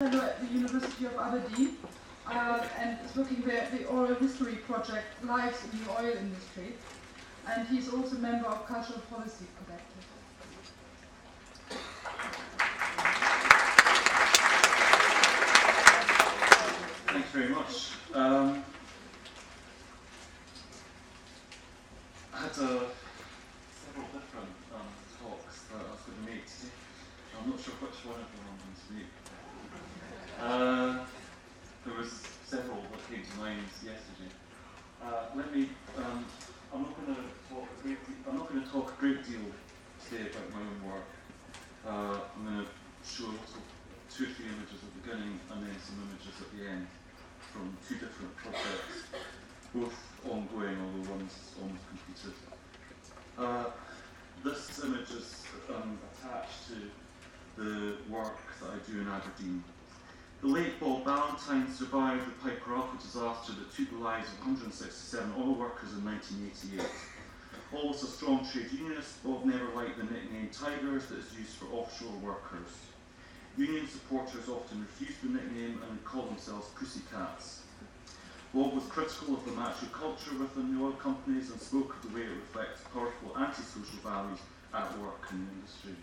fellow at the University of Aberdeen and is looking at the oral history project Lives in the Oil Industry, and he's also a member of Cultural Policy Collective. Thanks very much. I had several different talks that I was going to make today. I'm not sure which one of them I'm going to make. There was several that came to mind yesterday. I'm not going to talk a great deal today about my own work. I'm going to show two or three images at the beginning and then some images at the end from two different projects, both ongoing, although one's almost completed. This image is attached to the work that I do in Aberdeen. The late Bob Ballantyne survived the Piper Alpha disaster that took the lives of 167 oil workers in 1988. Always a strong trade unionist, Bob never liked the nickname Tigers that is used for offshore workers. Union supporters often refused the nickname and would call themselves pussycats. Bob was critical of the macho culture within the oil companies and spoke of the way it reflects powerful anti-social values at work in the industry.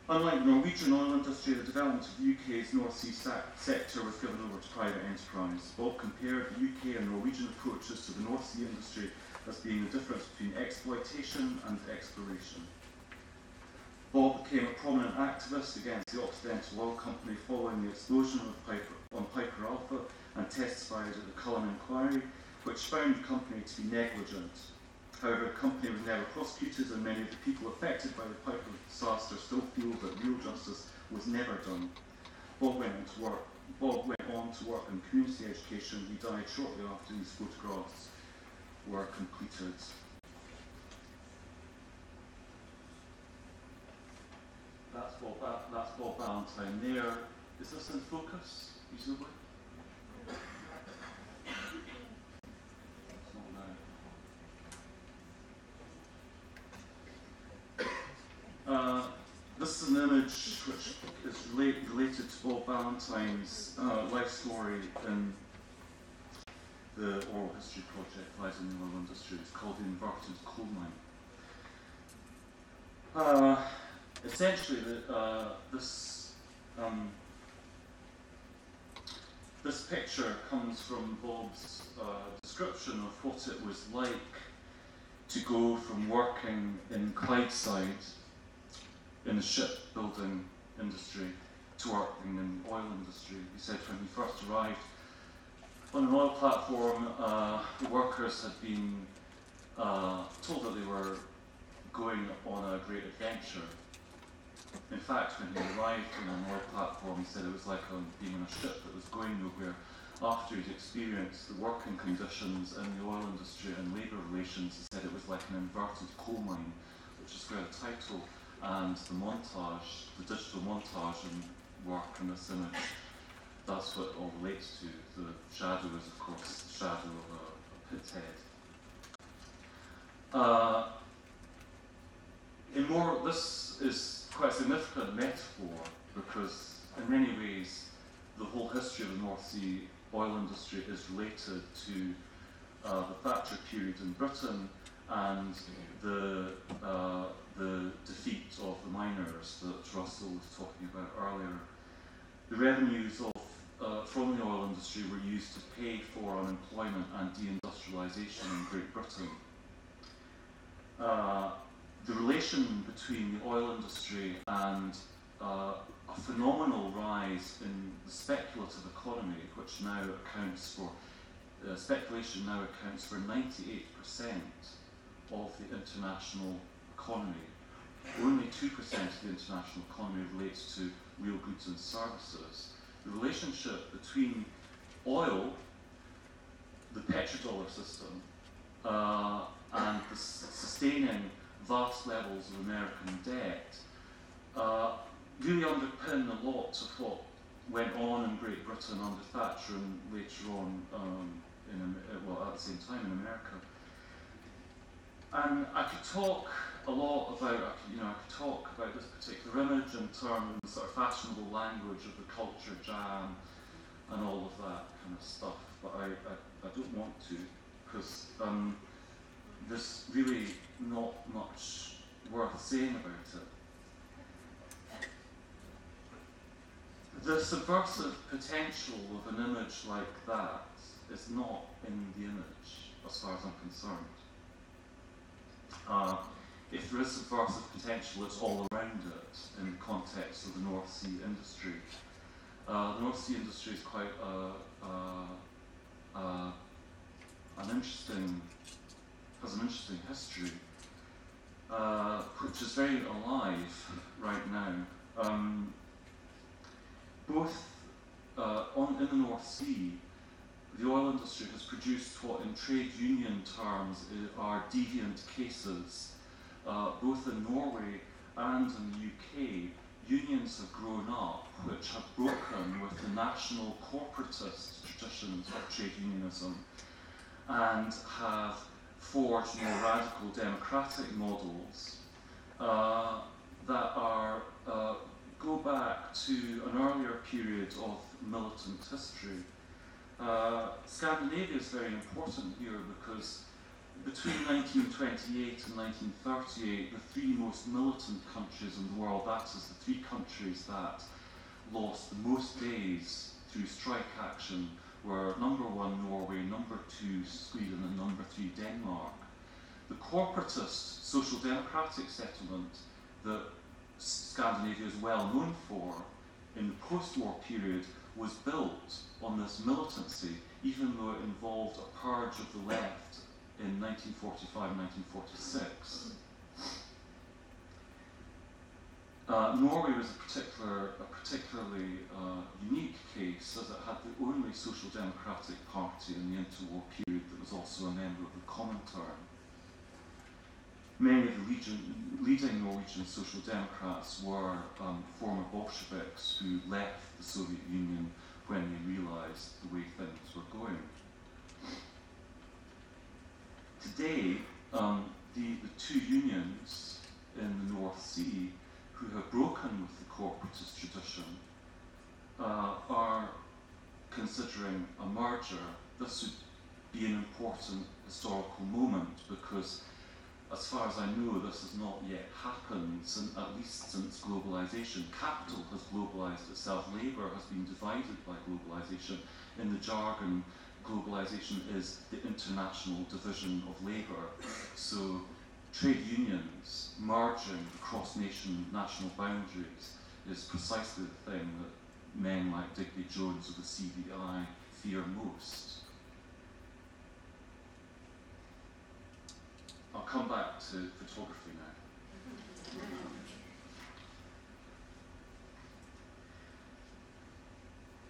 Unlike the Norwegian oil industry, the development of the UK's North Sea sector was given over to private enterprise. Bob compared the UK and Norwegian approaches to the North Sea industry as being the difference between exploitation and exploration. Bob became a prominent activist against the Occidental Oil Company following the explosion on Piper Alpha and testified at the Cullen Inquiry, which found the company to be negligent. However, the company was never prosecuted, and many of the people affected by the Piper disaster still feel that real justice was never done. Bob went on to work in community education. He died shortly after these photographs were completed. That's Bob Ballantyne there. Is this in focus, reasonably? It's not now. This is an image which is related to Bob Ballantyne's life story in the oral history project Lives in the Oil Industry. It's called The Inverted Coal Mine. Essentially, this picture comes from Bob's description of what it was like to go from working in Clydeside in the shipbuilding industry to working in the oil industry. He said when he first arrived on an oil platform, the workers had been told that they were going on a great adventure. In fact, when he arrived on an oil platform, he said it was like being on a ship that was going nowhere. After he'd experienced the working conditions in the oil industry and labour relations, he said it was like an inverted coal mine, which is where the title and the montage, the digital montage and work in this image, that's what it all relates to. The shadow is, of course, the shadow of a pit's head. This is quite a significant metaphor because, in many ways, the whole history of the North Sea oil industry is related to the Thatcher period in Britain and the defeat of the miners that Russell was talking about earlier. The revenues from the oil industry were used to pay for unemployment and deindustrialisation in Great Britain. The relation between the oil industry and a phenomenal rise in the speculative economy, which now accounts for, speculation now accounts for 98% of the international economy. Only 2% of the international economy relates to real goods and services. The relationship between oil, the petrodollar system, and the sustaining vast levels of American debt really underpin a lot of what went on in Great Britain under Thatcher and later on at the same time in America. And I could talk a lot about, I could talk about this particular image in terms of sort of fashionable language of the culture jam and all of that kind of stuff, but I don't want to, because there's really not much worth saying about it. The subversive potential of an image like that is not in the image, as far as I'm concerned. If there is subversive potential, it's all around it in the context of the North Sea industry. The North Sea industry is quite has an interesting history, which is very alive right now. Both in the North Sea, the oil industry has produced what in trade union terms are deviant cases. Both in Norway and in the UK, unions have grown up which have broken with the national corporatist traditions of trade unionism and have forged more radical democratic models that are go back to an earlier period of militant history. Scandinavia is very important here because between 1928 and 1938, the three most militant countries in the world, that is the three countries that lost the most days through strike action, were number 1 Norway, number 2 Sweden, and number 3 Denmark. The corporatist social democratic settlement that Scandinavia is well known for in the post-war period was built on this militancy, even though it involved a purge of the left in 1945-1946. Norway was a particularly unique case, as it had the only social democratic party in the interwar period that was also a member of the Comintern. Many of the leading Norwegian social democrats were former Bolsheviks who left the Soviet Union when they realised the way things were going. Today, the two unions in the North Sea who have broken with the corporatist tradition are considering a merger. This would be an important historical moment because, as far as I know, this has not yet happened, at least since globalisation. Capital has globalised itself. Labour has been divided by globalisation. In the jargon, globalisation is the international division of labour. So trade unions merging across national boundaries is precisely the thing that men like Digby Jones of the CVI fear most. I'll come back to photography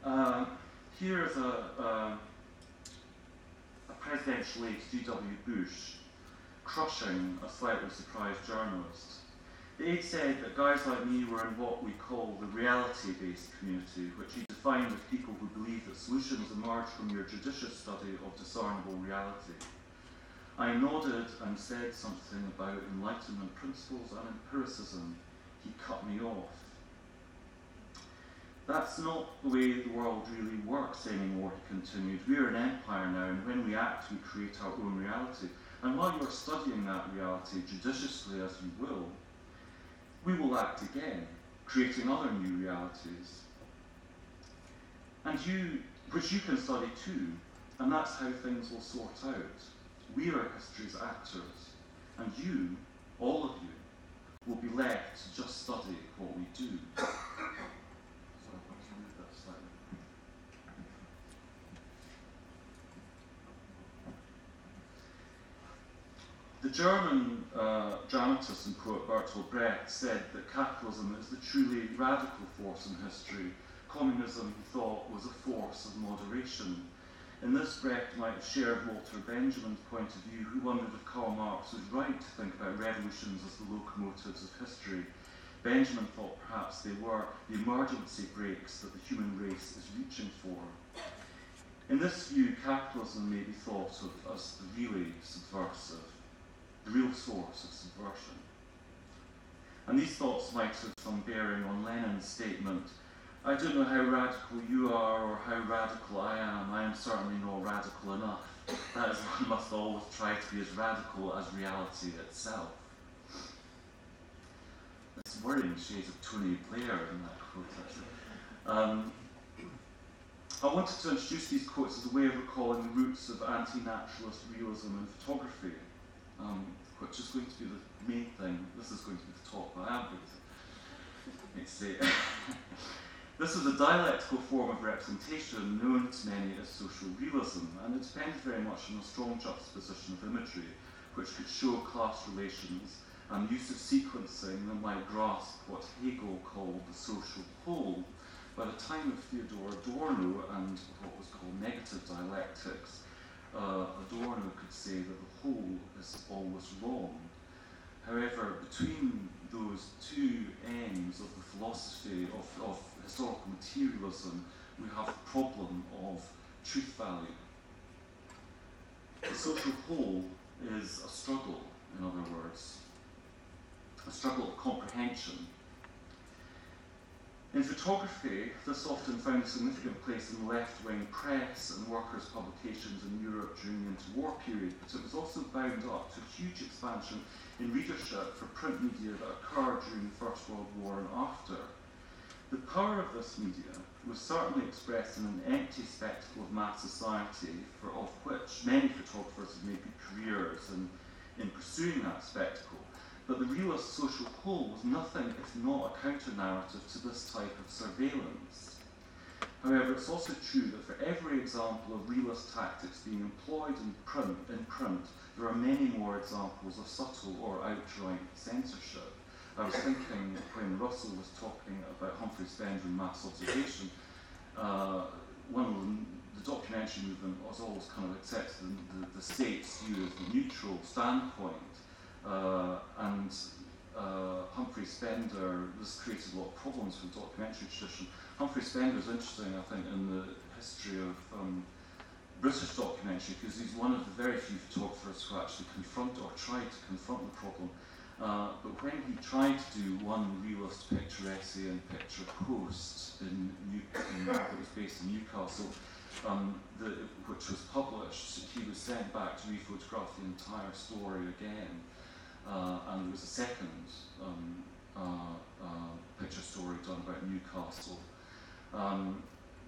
now. Here's a presidential aide, G.W. Bush, crushing a slightly surprised journalist. The aide said that guys like me were in what we call the reality-based community, which he defined as people who believe that solutions emerge from your judicious study of discernible reality. I nodded and said something about Enlightenment principles and empiricism. He cut me off. That's not the way the world really works anymore, he continued. We're an empire now, and when we act, we create our own reality. And while you're studying that reality judiciously as you will, we will act again, creating other new realities. And which you can study too, and that's how things will sort out. We are history's actors, and you, all of you, will be left to just study what we do. Sorry, if I can move that slightly. The German dramatist and poet Bertolt Brecht said that capitalism is the truly radical force in history. Communism, he thought, was a force of moderation. In this, Brecht might have shared Walter Benjamin's point of view, who wondered if Karl Marx was right to think about revolutions as the locomotives of history. Benjamin thought perhaps they were the emergency brakes that the human race is reaching for. In this view, capitalism may be thought of as the really subversive. the real source of subversion. And these thoughts might have some bearing on Lenin's statement, "I don't know how radical you are or how radical I am certainly not radical enough. That is, one must always try to be as radical as reality itself." There's worrying shades of Tony Blair in that quote, actually. I wanted to introduce these quotes as a way of recalling the roots of anti-naturalist realism in photography, which is going to be the main thing. This is going to be the talk that I am going to say. This is a dialectical form of representation known to many as social realism, and it depends very much on a strong juxtaposition of imagery, which could show class relations and use of sequencing that might grasp what Hegel called the social whole. By the time of Theodor Adorno and what was called negative dialectics, Adorno could say that the whole is always wrong. However, between those two ends of the philosophy of historical materialism, we have the problem of truth value. The social whole is a struggle, in other words, a struggle of comprehension. In photography, this often found a significant place in the left-wing press and workers' publications in Europe during the interwar period, but it was also bound up to a huge expansion in readership for print media that occurred during the First World War and after. The power of this media was certainly expressed in an empty spectacle of mass society, of which many photographers had made good careers in pursuing that spectacle. But the realist social whole was nothing if not a counter-narrative to this type of surveillance. However, it's also true that for every example of realist tactics being employed in print, there are many more examples of subtle or outright censorship. I was thinking when Russell was talking about Humphrey Spender and mass observation, one of the documentary movement was always kind of accepted the state's view as the neutral standpoint. Humphrey Spender, this created a lot of problems for the documentary tradition. Humphrey Spender is interesting, I think, in the history of British documentary, because he's one of the very few photographers who actually confront or tried to confront the problem. But when he tried to do one realist picture essay and picture post that was based in Newcastle, which was published, he was sent back to rephotograph the entire story again. And there was a second picture story done about Newcastle.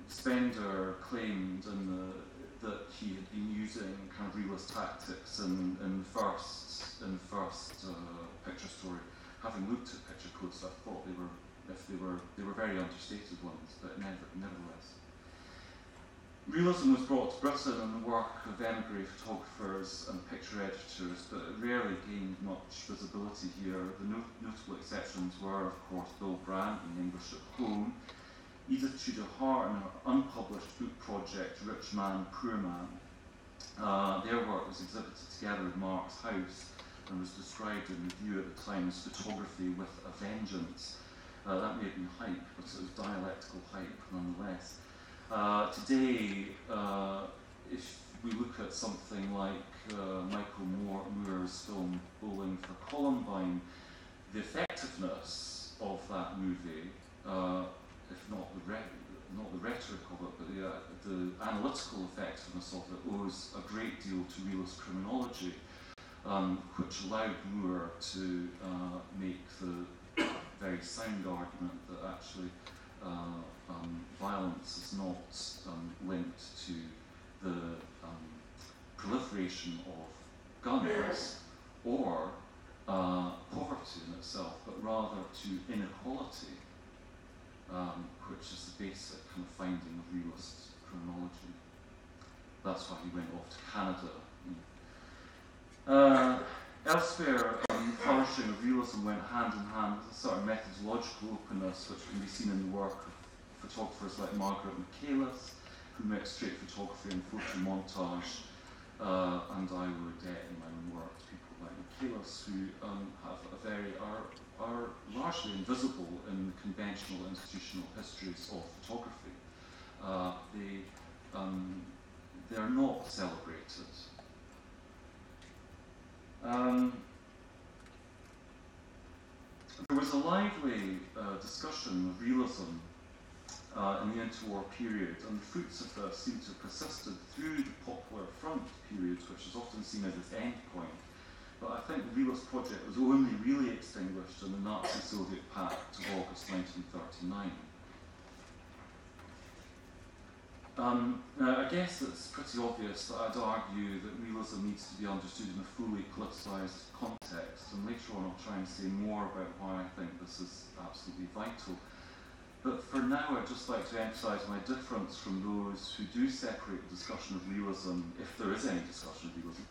Spender claimed that he had been using kind of realist tactics in the first picture story. Having looked at picture codes, I thought they were very understated ones, but nevertheless. Realism was brought to Britain in the work of emigre photographers and picture editors, but it rarely gained much visibility here. The notable exceptions were, of course, Bill Brandt in English at Home, Edith Tudor Hart in her unpublished book project, Rich Man, Poor Man. Their work was exhibited together at Mark's House and was described in review at the time as photography with a vengeance. That may have been hype, but it was dialectical hype nonetheless. Today, if we look at something like Michael Moore's film Bowling for Columbine, the effectiveness of that movie, if not the rhetoric of it, but the analytical effectiveness of it owes a great deal to realist criminology, which allowed Moore to make the very sound argument that actually violence is not linked to the proliferation of guns or poverty in itself, but rather to inequality, which is the basic kind of finding of realist criminology. That's why he went off to Canada. Elsewhere, the flourishing of realism went hand in hand with a sort of methodological openness, which can be seen in the work of photographers like Margaret Michaelis, who mixed straight photography and photo montage, and I would in my own work to people like Michaelis, who are largely invisible in conventional institutional histories of photography. They are not celebrated. lively discussion of realism in the interwar period, and the fruits of this seem to have persisted through the Popular Front period, which is often seen as its end point. But I think the realist project was only really extinguished in the Nazi-Soviet Pact of August 1939. Now, I guess it's pretty obvious that I'd argue that realism needs to be understood in a fully politicised context, and later on I'll try and say more about why I think this is absolutely vital. But for now, I'd just like to emphasise my difference from those who do separate the discussion of realism, if there is any discussion of realism,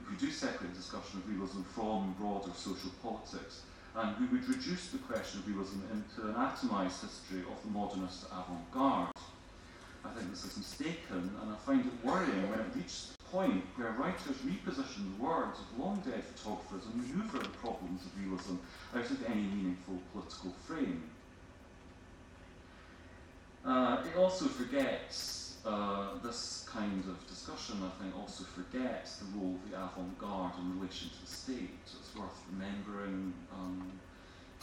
who do separate the discussion of realism from broader social politics, and who would reduce the question of realism into an atomised history of the modernist avant-garde. I think this is mistaken, and I find it worrying when it reaches the point where writers reposition the words of long-dead photographers and manoeuvre the problems of realism out of any meaningful political frame. It also forgets, this kind of discussion, I think, also forgets the role of the avant-garde in relation to the state. It's worth remembering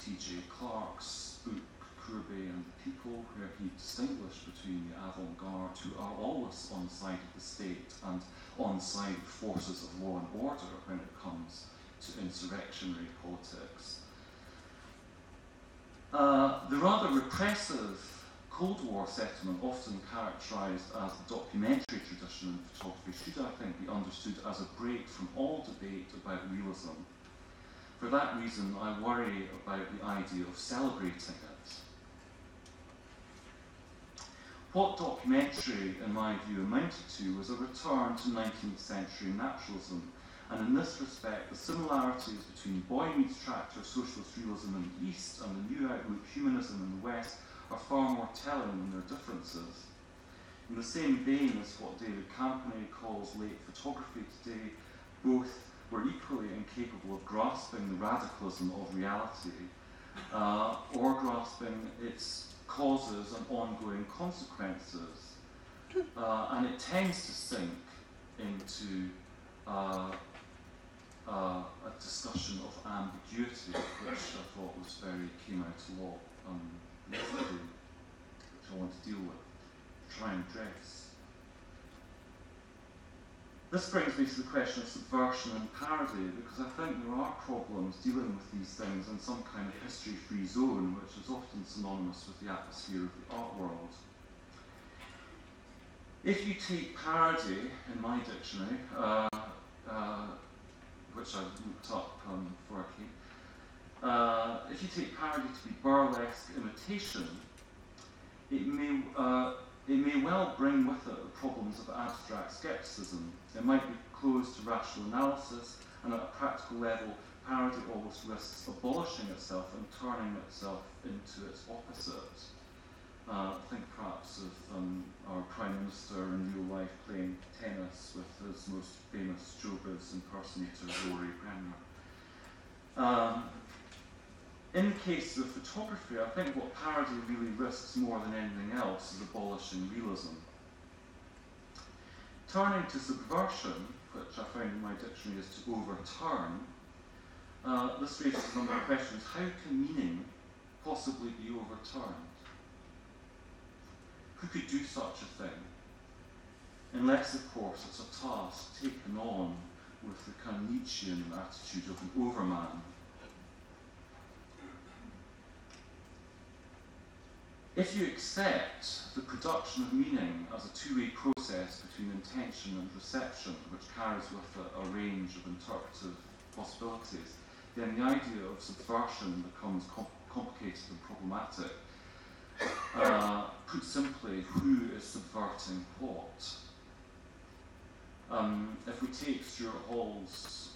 T.J. Clarke's book, Courbet and the People, where he distinguished between the avant-garde, who are always on the side of the state, and on the side of forces of law and order when it comes to insurrectionary politics. The rather repressive Cold War settlement, often characterised as the documentary tradition in photography, should, I think, be understood as a break from all debate about realism. For that reason, I worry about the idea of celebrating it. What documentary, in my view, amounted to was a return to 19th century naturalism, and in this respect, the similarities between Boy Meets Tractor socialist realism in the East and the New Outlook humanism in the West are far more telling than their differences. In the same vein as what David Campany calls late photography today, both were equally incapable of grasping the radicalism of reality or grasping its causes and ongoing consequences. And it tends to sink into a discussion of ambiguity, which I thought came out a lot yesterday, which I want to deal with, try and address. This brings me to the question of subversion and parody, because I think there are problems dealing with these things in some kind of history-free zone, which is often synonymous with the atmosphere of the art world. If you take parody in my dictionary, which I looked up for a key, if you take parody to be burlesque imitation, it may well bring with it the problems of abstract scepticism. It might be closed to rational analysis, and at a practical level, parody almost risks abolishing itself and turning itself into its opposite. Think perhaps of our Prime Minister in real life playing tennis with his most famous showbiz impersonator, Rory Bremner. In the case of photography, I think what parody really risks more than anything else is abolishing realism. Turning to subversion, which I found in my dictionary is to overturn, this raises a number of questions. How can meaning possibly be overturned? Who could do such a thing? Unless, of course, it's a task taken on with the kind of Nietzschean attitude of an overman. If you accept the production of meaning as a two-way process between intention and reception, which carries with it a range of interpretive possibilities, then the idea of subversion becomes complicated and problematic. Put simply, who is subverting what? If we take Stuart Hall's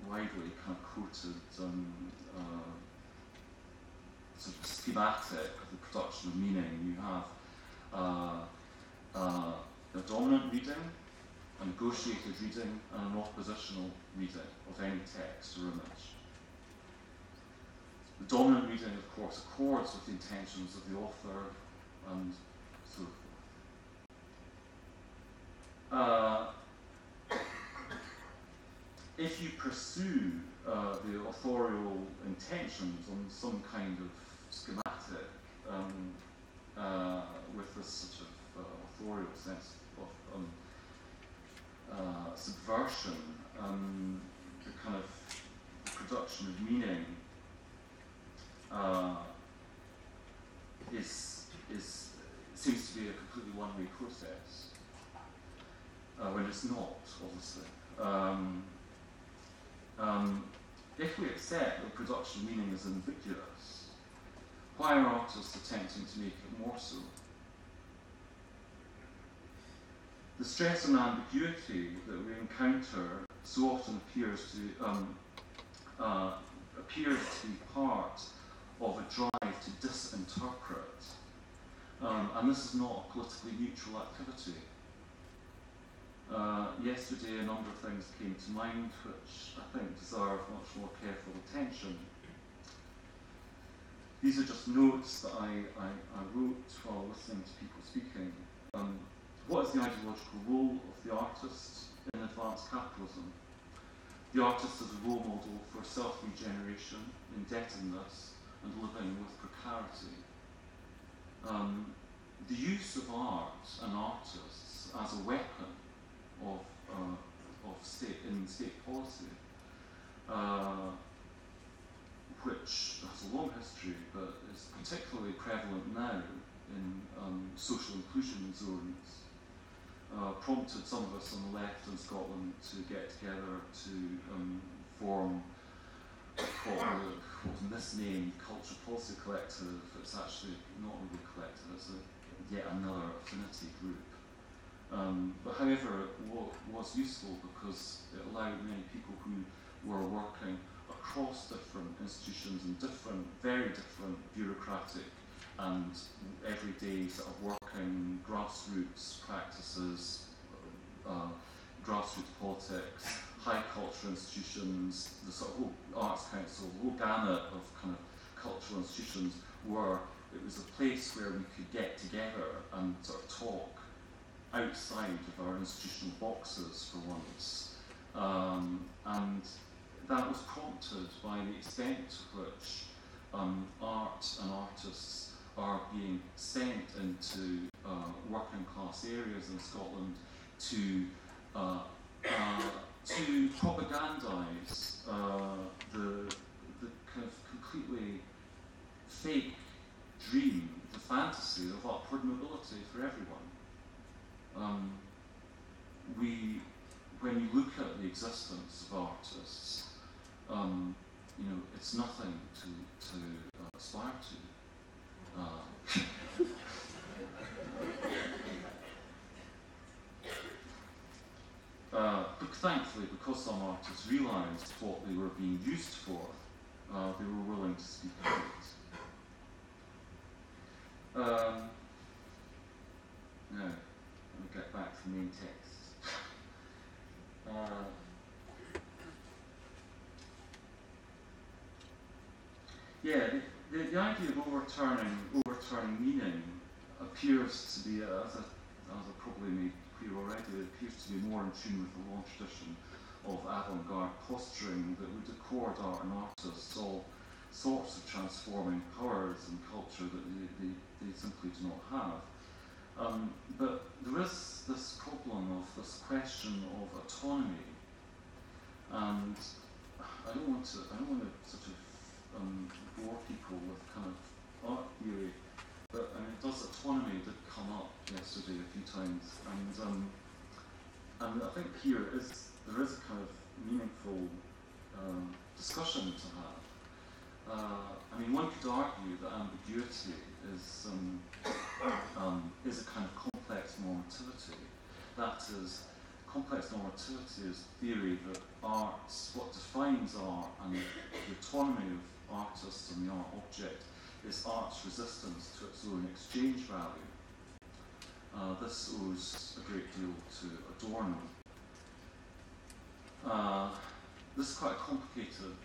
widely kind of quoted sort of schematic of the production of meaning, you have a dominant reading, a negotiated reading, and an oppositional reading of any text or image. The dominant reading, of course, accords with the intentions of the author and so forth. if you pursue the authorial intentions on some kind of schematic with this sort of authorial sense of subversion, the kind of production of meaning seems to be a completely one-way process, when it's not, obviously. If we accept that production of meaning is ambiguous, why are artists attempting to make it more so? The stress and ambiguity that we encounter so often appears to be part of a drive to disinterpret, and this is not a politically neutral activity. Yesterday, a number of things came to mind which I think deserve much more careful attention. These are just notes that I wrote while listening to people speaking. What is the ideological role of the artist in advanced capitalism? The artist is a role model for self-regeneration, indebtedness, and living with precarity. The use of art and artists as a weapon of state policy, which has a long history but is particularly prevalent now in social inclusion zones, prompted some of us on the left in Scotland to get together to form what's misnamed Culture Policy Collective. It's actually not really a collective, it's yet another affinity group. But however, it was useful because it allowed many people who were working across different institutions and very different bureaucratic and everyday sort of working grassroots practices, grassroots politics, high culture institutions, the sort of whole arts council, the whole gamut of kind of cultural institutions, where it was a place where we could get together and sort of talk outside of our institutional boxes for once. And that was prompted by the extent to which art and artists are being sent into working class areas in Scotland to propagandise the kind of completely fake dream, the fantasy of upward mobility for everyone. When you look at the existence of artists, it's nothing to aspire to. But thankfully, because some artists realised what they were being used for, they were willing to speak out. Now, let me get back to the main text. The idea of overturning meaning appears to be, as I probably made clear already, it appears to be more in tune with the long tradition of avant-garde posturing that would accord art and artists all sorts of transforming powers in culture that they simply do not have. But there is this problem of this question of autonomy, and I don't want to sort of bore people with kind of art theory, but autonomy did come up yesterday a few times, and I think here there is a kind of meaningful discussion to have. One could argue that ambiguity is a kind of complex normativity. That is, complex normativity is theory that what defines art and the autonomy of artists and the art object is art's resistance to its own exchange value. This owes a great deal to Adorno. This is quite a complicated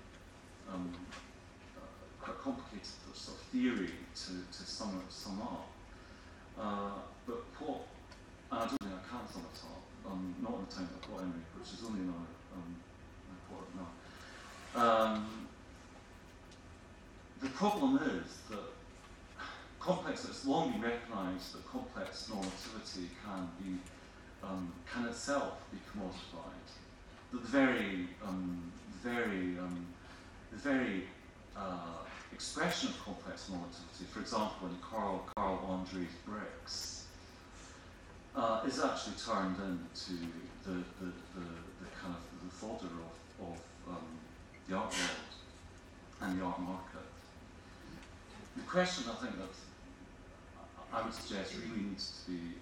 sort of theory to sum up. But what, and I don't think I can sum it up, not in the time I've got anyway, which is only another report, no. The problem is that it's long been recognised that complex normativity can itself be commodified. That the very expression of complex normativity, for example, in Carl Andre's bricks, is actually turned into the kind of the fodder of the art world and the art market. The question I think that I would suggest really needs to be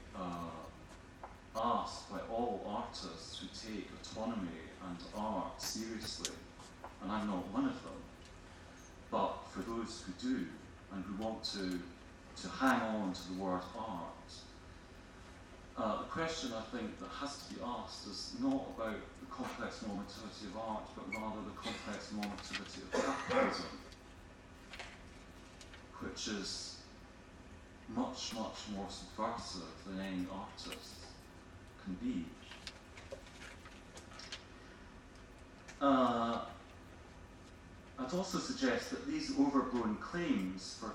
asked by all artists who take autonomy and art seriously, and I'm not one of them, but for those who do and who want to hang on to the word art, the question I think that has to be asked is not about the complex normativity of art, but rather the complex normativity of capitalism, which is much, much more subversive than any artist can be. I'd also suggest that these overblown claims for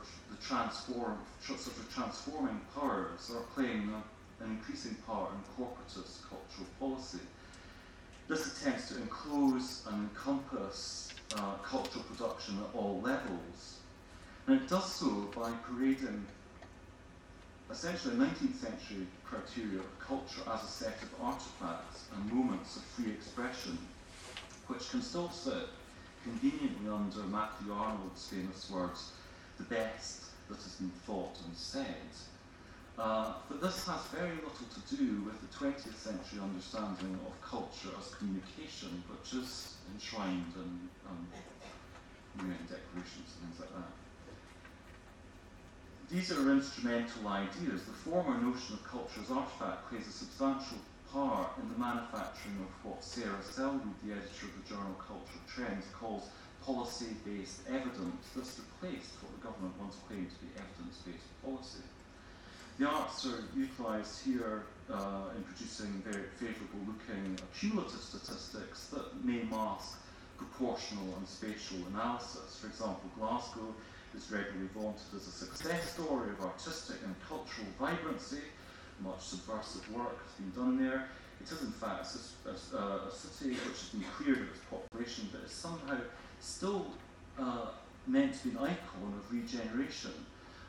sort of transforming powers are playing an increasing part in corporatist cultural policy. This attempts to enclose and encompass cultural production at all levels, and it does so by parading essentially a 19th century criteria of culture as a set of artifacts and moments of free expression, which can still sit conveniently under Matthew Arnold's famous words, the best that has been thought and said. But this has very little to do with the 20th century understanding of culture as communication, which is enshrined in UN declarations and things like that. These are instrumental ideas. The former notion of culture as artifact plays a substantial part in the manufacturing of what Sarah Selwood, the editor of the journal Cultural Trends, calls policy-based evidence. This replaced what the government once claimed to be evidence-based policy. The arts are utilised here in producing very favourable-looking cumulative statistics that may mask proportional and spatial analysis. For example, Glasgow is regularly vaunted as a success story of artistic and cultural vibrancy. Much subversive work has been done there. It is in fact a city which has been cleared of its population, but is somehow still meant to be an icon of regeneration.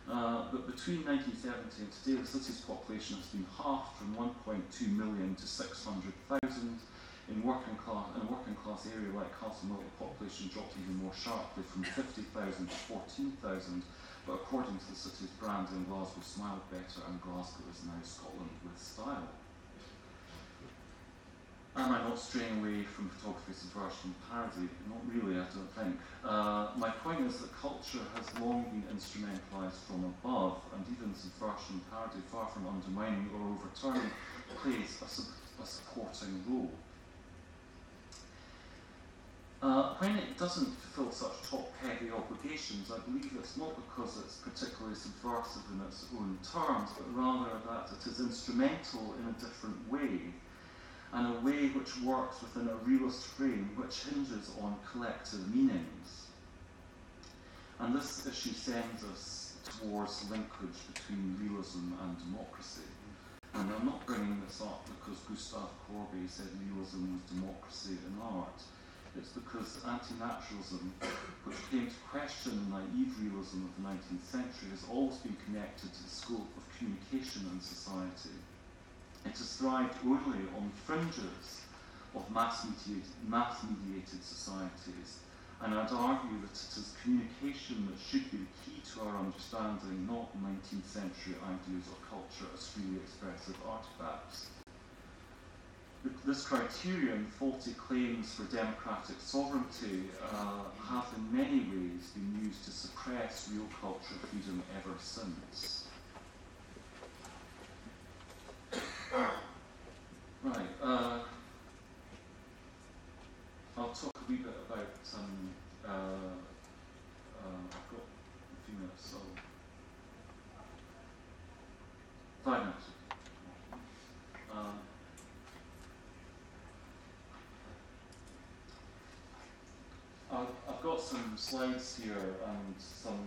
But between 1970 and today, the city's population has been halved from 1.2 million to 600,000. In a working class area like Castlemilk, the population dropped even more sharply from 50,000 to 14,000. But according to the city's branding, Glasgow smiled better, and Glasgow is now Scotland with style. Am I not straying away from photography, subversion, and parody? Not really, I don't think. My point is that culture has long been instrumentalised from above, and even subversion and parody, far from undermining or overturning, plays a supporting role. When it doesn't fulfil such top-heavy obligations, I believe it's not because it's particularly subversive in its own terms, but rather that it is instrumental in a different way, and a way which works within a realist frame which hinges on collective meanings. And this issue sends us towards linkage between realism and democracy. And I'm not bringing this up because Gustave Courbet said realism was democracy in art. It's because anti-naturalism, which came to question the naive realism of the 19th century, has always been connected to the scope of communication in society. It has thrived only on the fringes of mass-mediated societies, and I'd argue that it is communication that should be the key to our understanding, not 19th century ideas of culture as freely expressive artifacts. This criterion, faulty claims for democratic sovereignty, have in many ways been used to suppress real cultural freedom ever since. Right, I'll talk a wee bit about, I've got a few minutes, so 5 minutes. got some slides here and some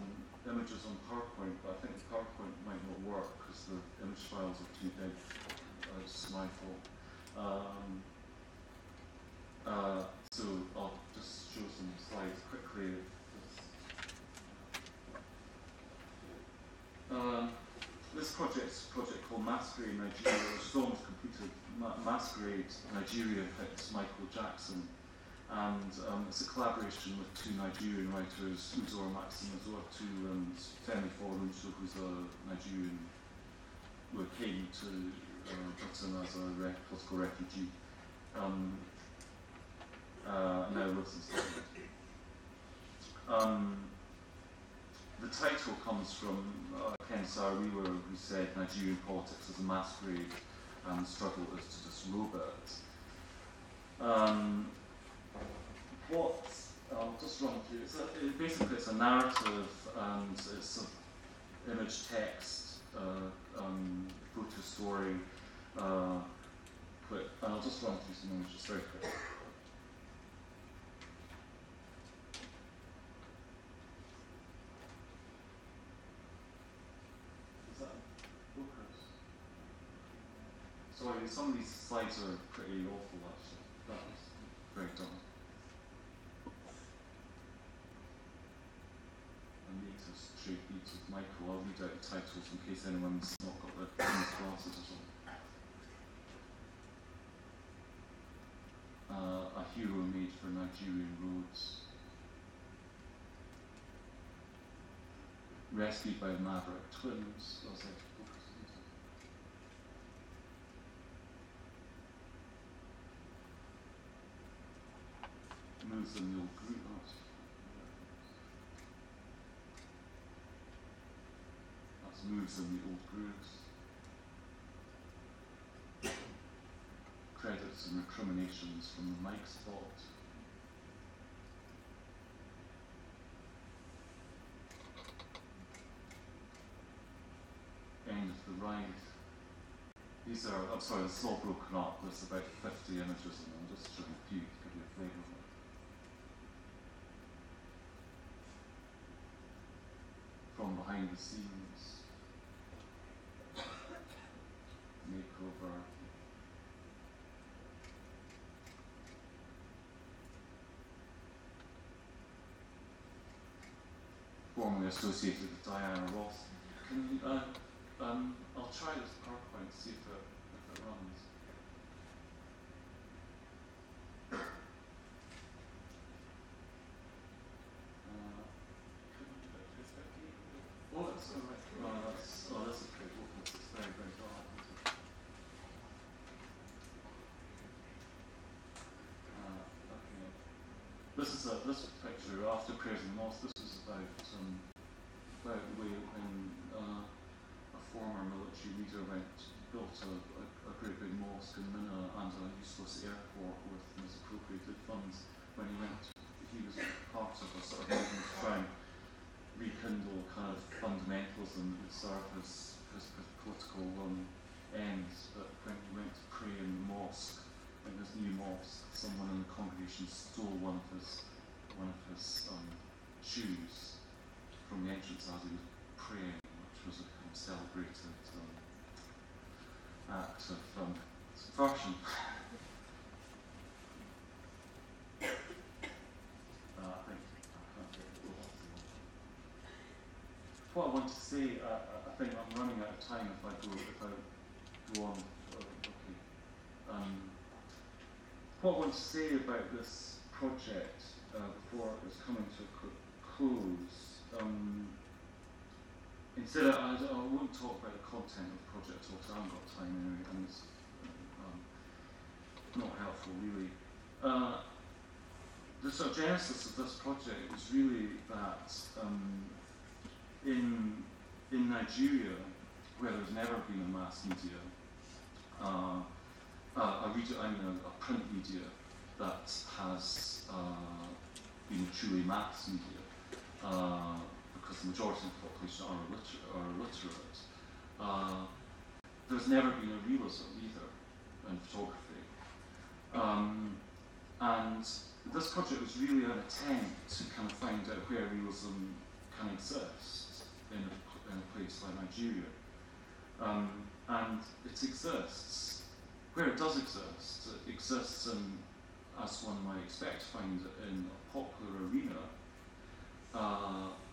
images on PowerPoint, but I think the PowerPoint might not work because the image files are too big. It's my fault. So I'll just show some slides quickly. This project's a project called Masquerade Nigeria, which is almost completed. Masquerade Nigeria hits Michael Jackson, and it's a collaboration with two Nigerian writers, Uzor Maximizortu and Femi Forunso, who's a Nigerian who came to Britain as a political refugee. Now lives in Scotland. The title comes from Ken Saro-Wiwa, who said Nigerian politics as a masquerade and the struggle is to disrobe it. What I'll just run through, basically it's a narrative and it's an image text, photo story, and I'll just run through some images very quickly. Sorry, some of these slides are pretty awful actually. That was very dumb. I need to trade beats with Michael. I'll read out the titles in case anyone's not got their glasses or something. A hero made for Nigerian roads. Rescued by Maverick twins. Moves in the old group house. That's moves in the old grooves. Credits and recriminations from the mic spot. End of the ride. These are, I'm sorry, this is all broken up. There's about 50 images and I'm just showing a few to give you a flavour of it. From behind the scenes, makeover, formerly associated with Diana Ross. Can you, I'll try this PowerPoint, see if it runs. Oh, that's all right. That's okay. It's very, very dark. Okay. This is a picture after prayers in the mosque. This is about the way when a former military leader built a great big mosque in Minna and a useless airport with misappropriated funds. When he was part of a sort of movement to try and rekindle kind of fundamentalism that would serve his political ends. But when he went to pray in the mosque, in his new mosque, someone in the congregation stole one of his shoes from the entrance as he was praying, which was a kind of celebrated act of subversion. What I want to say, I think I'm running out of time if I go on. Okay. What I want to say about this project before it's coming to a close, instead I won't talk about the content of the project at all, because I haven't got time anyway, and it's not helpful really. The sort of genesis of this project was really that in Nigeria, where there's never been a mass media, a print media that has been truly mass media, because the majority of the population are illiterate. There's never been a realism either in photography, and this project was really an attempt to kind of find out where realism can exist in a place like Nigeria. And it exists. Where it does exist, it exists in, as one might expect to find it, in a popular arena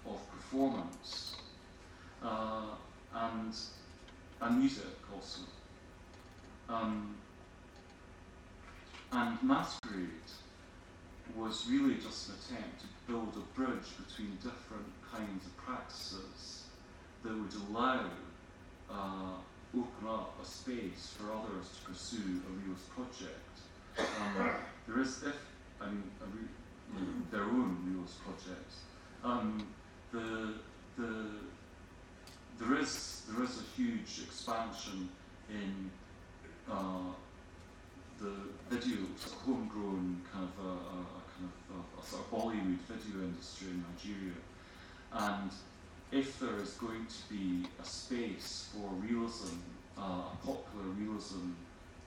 of performance and music also. And Masquerade was really just an attempt to build a bridge between different kinds of practices that would allow open up a space for others to pursue a realist project. There is, their own realist projects. There is a huge expansion in the video, homegrown kind of a sort of Bollywood video industry in Nigeria, and if there is going to be a space for realism, a popular realism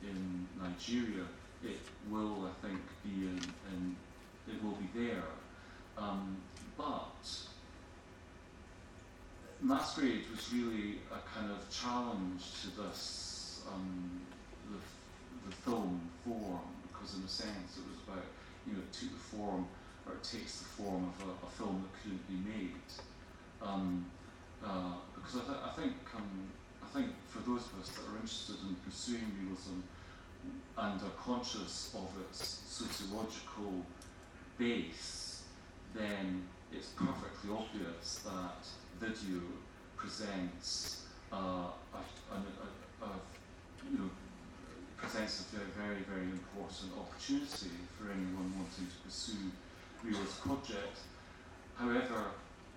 in Nigeria, it will, I think, be it will be there. But Masquerade was really a kind of challenge to this, the film form, because in a sense it was about, it took the form, or it takes the form of a film that couldn't be made. Because I think for those of us that are interested in pursuing realism and are conscious of its sociological base, then it's perfectly obvious that video presents presents a very, very important opportunity for anyone wanting to pursue realist projects. However,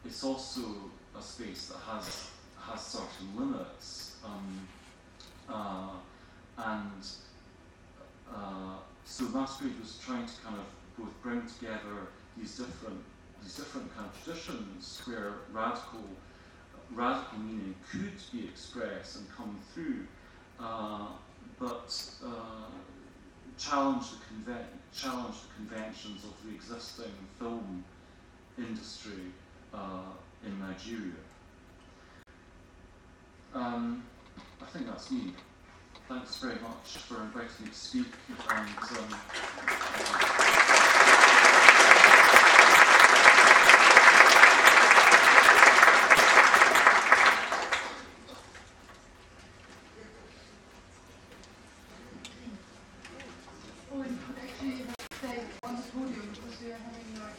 it's also a space that has certain limits, so Masquerade was trying to kind of both bring together these different kind of traditions where radical meaning could be expressed and come through, but challenge the conventions of the existing film industry in Nigeria. I think that's me. Thanks very much for inviting me to speak.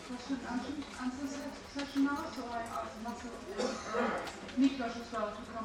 Question and answer session now, so I asked Marcel and Niklas as well to come.